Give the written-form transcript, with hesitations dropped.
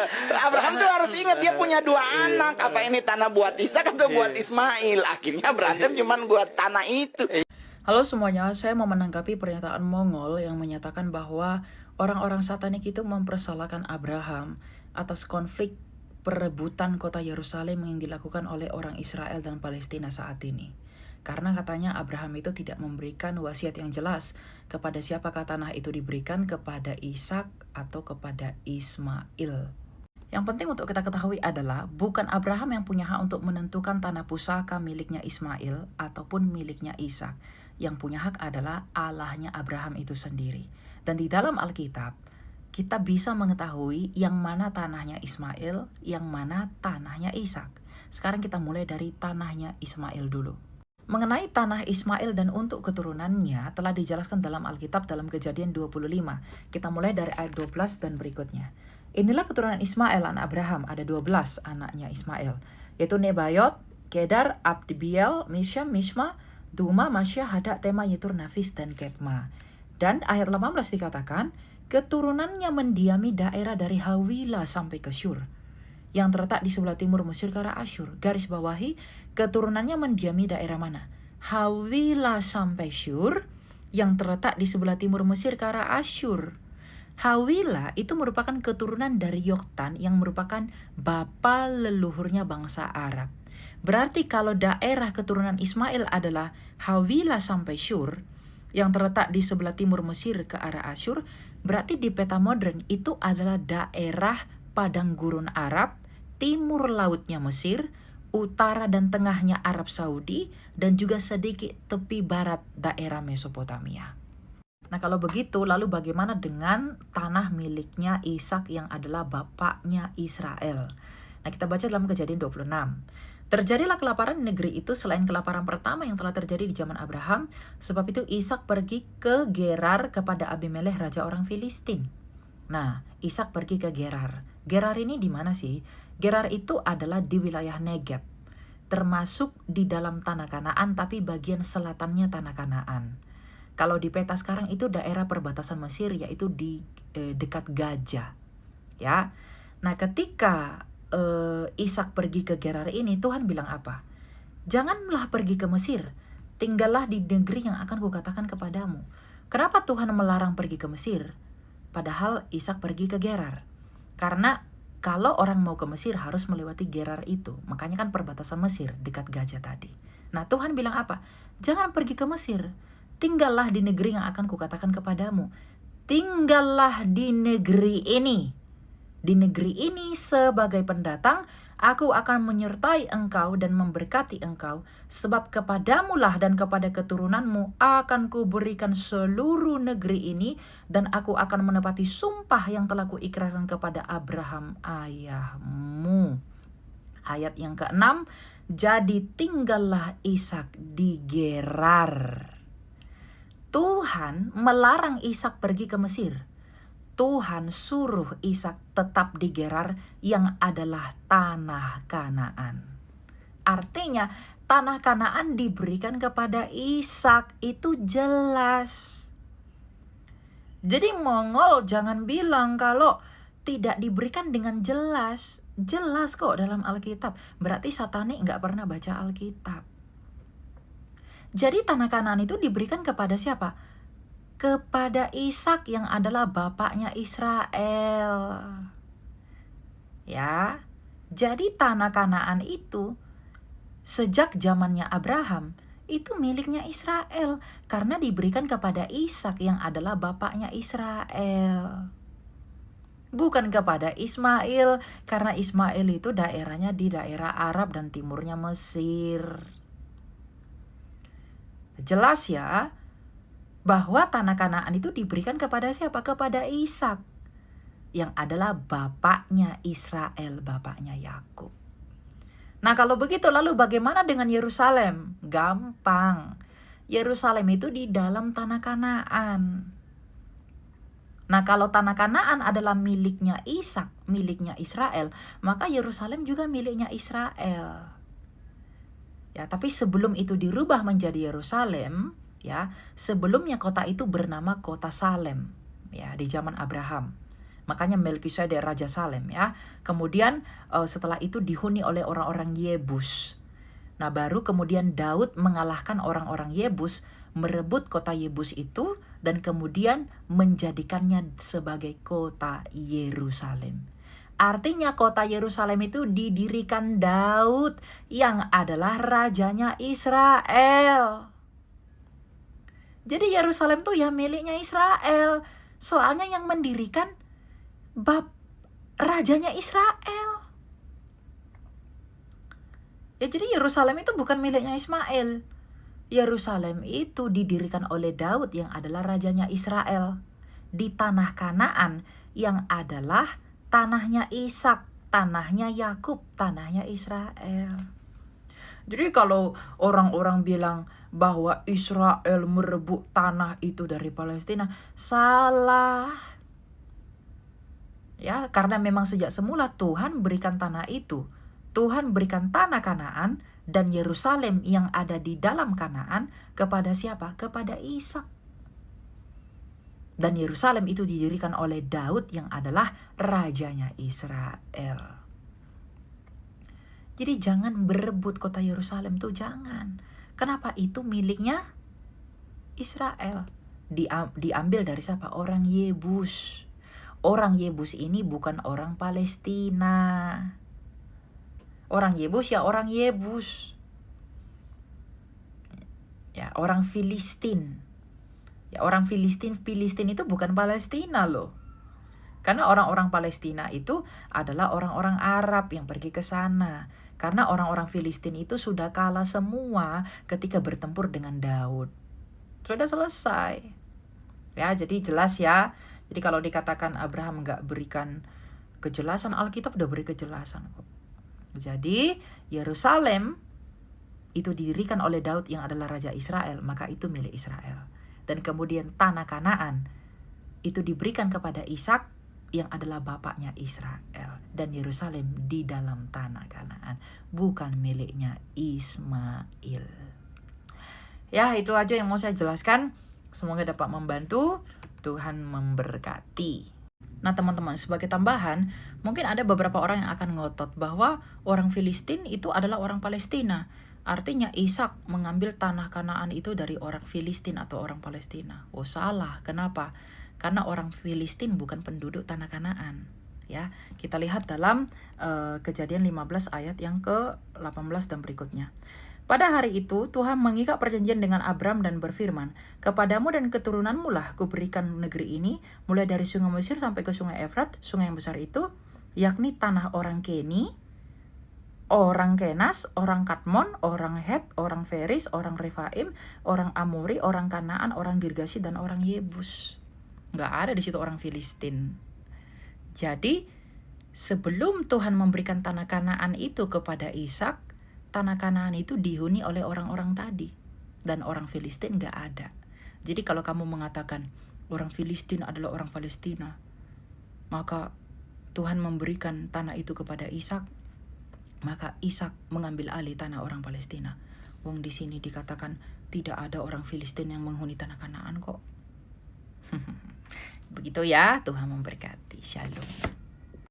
Abraham tuh harus ingat dia punya dua anak. Apa ini tanah buat Ishak atau buat Ismail? Akhirnya berantem cuman buat tanah itu. Halo semuanya, saya mau menanggapi pernyataan Mongol yang menyatakan bahwa orang-orang satanik itu mempersalahkan Abraham atas konflik perebutan kota Yerusalem yang dilakukan oleh orang Israel dan Palestina saat ini. Karena katanya Abraham itu tidak memberikan wasiat yang jelas kepada siapakah tanah itu diberikan, kepada Ishak atau kepada Ismail. Yang penting untuk kita ketahui adalah bukan Abraham yang punya hak untuk menentukan tanah pusaka miliknya Ismail ataupun miliknya Ishak. Yang punya hak adalah Allahnya Abraham itu sendiri. Dan di dalam Alkitab, kita bisa mengetahui yang mana tanahnya Ismail, yang mana tanahnya Ishak. Sekarang kita mulai dari tanahnya Ismail dulu. Mengenai tanah Ismail dan untuk keturunannya telah dijelaskan dalam Alkitab dalam Kejadian 25. Kita mulai dari ayat 12 dan berikutnya. Inilah keturunan Ismail anak Abraham, ada 12 anaknya Ismail, yaitu Nebayot, Kedar, Abdiel, Misham, Mishma, Duma, Masya, Hadak, Tema, Yetur, Nafis, dan Ketma. Dan ayat 18 dikatakan, keturunannya mendiami daerah dari Hawila sampai ke Syur, yang terletak di sebelah timur Mesir ke arah Asyur. Garis bawahi, keturunannya mendiami daerah mana? Hawila sampai Syur, yang terletak di sebelah timur Mesir ke arah Asyur. Hawila itu merupakan keturunan dari Yoktan yang merupakan bapa leluhurnya bangsa Arab. Berarti kalau daerah keturunan Ismail adalah Hawila sampai Syur, yang terletak di sebelah timur Mesir ke arah Asyur, berarti di peta modern itu adalah daerah padang gurun Arab, timur lautnya Mesir, utara dan tengahnya Arab Saudi, dan juga sedikit tepi barat daerah Mesopotamia. Nah kalau begitu, lalu bagaimana dengan tanah miliknya Ishak yang adalah bapaknya Israel? Nah kita baca dalam Kejadian 26. Terjadilah kelaparan di negeri itu selain kelaparan pertama yang telah terjadi di zaman Abraham. Sebab itu Ishak pergi ke Gerar kepada Abimelekh raja orang Filistin. Nah Ishak pergi ke Gerar. Gerar ini di mana sih? Gerar itu adalah di wilayah Negeb, termasuk di dalam tanah Kanaan tapi bagian selatannya tanah Kanaan. Kalau di peta sekarang itu daerah perbatasan Mesir, yaitu di dekat Gaza, ya. Nah, ketika Ishak pergi ke Gerar ini, Tuhan bilang apa? Janganlah pergi ke Mesir, tinggallah di negeri yang akan kukatakan kepadamu. Kenapa Tuhan melarang pergi ke Mesir? Padahal Ishak pergi ke Gerar. Karena kalau orang mau ke Mesir harus melewati Gerar itu. Makanya kan perbatasan Mesir dekat Gaza tadi. Nah, Tuhan bilang apa? Jangan pergi ke Mesir. Tinggallah di negeri yang akan kukatakan kepadamu. Tinggallah di negeri ini. Di negeri ini sebagai pendatang, aku akan menyertai engkau dan memberkati engkau. Sebab kepadamulah dan kepada keturunanmu akan kuberikan seluruh negeri ini. Dan aku akan menepati sumpah yang telah kuikrarkan kepada Abraham ayahmu. Ayat yang ke-6, jadi tinggallah Ishak di Gerar. Tuhan melarang Ishak pergi ke Mesir. Tuhan suruh Ishak tetap di Gerar yang adalah tanah Kanaan. Artinya tanah Kanaan diberikan kepada Ishak, itu jelas. Jadi Mongol jangan bilang kalau tidak diberikan dengan jelas. Jelas kok dalam Alkitab. Berarti satanik nggak pernah baca Alkitab. Jadi tanah Kanaan itu diberikan kepada siapa? Kepada Ishak yang adalah bapaknya Israel. Ya. Jadi tanah Kanaan itu sejak zamannya Abraham itu miliknya Israel karena diberikan kepada Ishak yang adalah bapaknya Israel. Bukan kepada Ismail karena Ismail itu daerahnya di daerah Arab dan timurnya Mesir. Jelas ya, bahwa tanah Kanaan itu diberikan kepada siapa? Kepada Ishak, yang adalah bapaknya Israel, bapaknya Yakub. Nah kalau begitu lalu bagaimana dengan Yerusalem? Gampang, Yerusalem itu di dalam tanah Kanaan. Nah kalau tanah Kanaan adalah miliknya Ishak, miliknya Israel, maka Yerusalem juga miliknya Israel. Ya, tapi sebelum itu dirubah menjadi Yerusalem, ya, sebelumnya kota itu bernama kota Salem, ya, di zaman Abraham. Makanya Melkisedek Raja Salem ya. Kemudian setelah itu dihuni oleh orang-orang Yebus. Nah baru kemudian Daud mengalahkan orang-orang Yebus, merebut kota Yebus itu, dan kemudian menjadikannya sebagai kota Yerusalem. Artinya kota Yerusalem itu didirikan Daud yang adalah rajanya Israel. Jadi Yerusalem tuh ya miliknya Israel. Soalnya yang mendirikan rajanya Israel. Ya jadi Yerusalem itu bukan miliknya Ismail. Yerusalem itu didirikan oleh Daud yang adalah rajanya Israel. Di tanah Kanaan yang adalah tanahnya Ishak, tanahnya Yakub, tanahnya Israel. Jadi kalau orang-orang bilang bahwa Israel merebut tanah itu dari Palestina, salah. Ya, karena memang sejak semula Tuhan berikan tanah itu. Tuhan berikan tanah Kanaan dan Yerusalem yang ada di dalam Kanaan kepada siapa? Kepada Ishak. Dan Yerusalem itu didirikan oleh Daud yang adalah rajanya Israel. Jadi jangan berebut kota Yerusalem tuh, jangan. Kenapa? Itu miliknya Israel. Diambil dari siapa? Orang Yebus. Orang Yebus ini bukan orang Palestina. Orang Yebus ya orang Yebus. Ya, orang Filistin. Ya, orang Filistin itu bukan Palestina loh. Karena orang-orang Palestina itu adalah orang-orang Arab yang pergi ke sana. Karena orang-orang Filistin itu sudah kalah semua ketika bertempur dengan Daud. Sudah selesai. Ya, jadi jelas ya. Jadi kalau dikatakan Abraham nggak berikan kejelasan, Alkitab udah beri kejelasan kok. Jadi Yerusalem itu didirikan oleh Daud yang adalah Raja Israel, maka itu milik Israel. Dan kemudian tanah Kanaan itu diberikan kepada Ishak yang adalah bapaknya Israel. Dan Yerusalem di dalam tanah Kanaan, bukan miliknya Ismail. Ya, itu aja yang mau saya jelaskan. Semoga dapat membantu. Tuhan memberkati. Nah teman-teman, sebagai tambahan, mungkin ada beberapa orang yang akan ngotot bahwa orang Filistin itu adalah orang Palestina. Artinya Ishak mengambil tanah Kanaan itu dari orang Filistin atau orang Palestina. Oh salah, kenapa? Karena orang Filistin bukan penduduk tanah Kanaan. Ya, kita lihat dalam Kejadian 15 ayat yang ke-18 dan berikutnya. Pada hari itu Tuhan mengikat perjanjian dengan Abram dan berfirman, "Kepadamu dan keturunanmu lah kuberikan negeri ini, mulai dari sungai Mesir sampai ke sungai Efrat, sungai yang besar itu, yakni tanah orang Keni, orang Kenas, orang Kadmon, orang Het, orang Feris, orang Refaim, orang Amori, orang Kanaan, orang Girgasi, dan orang Yebus." Nggak ada di situ orang Filistin. Jadi sebelum Tuhan memberikan tanah Kanaan itu kepada Ishak, tanah Kanaan itu dihuni oleh orang-orang tadi. Dan orang Filistin nggak ada. Jadi kalau kamu mengatakan orang Filistin adalah orang Palestina, maka Tuhan memberikan tanah itu kepada Ishak, maka Ishak mengambil alih tanah orang Palestina. Wong di sini dikatakan tidak ada orang Filistin yang menghuni tanah Kanaan kok. Begitu ya, Tuhan memberkati. Shalom.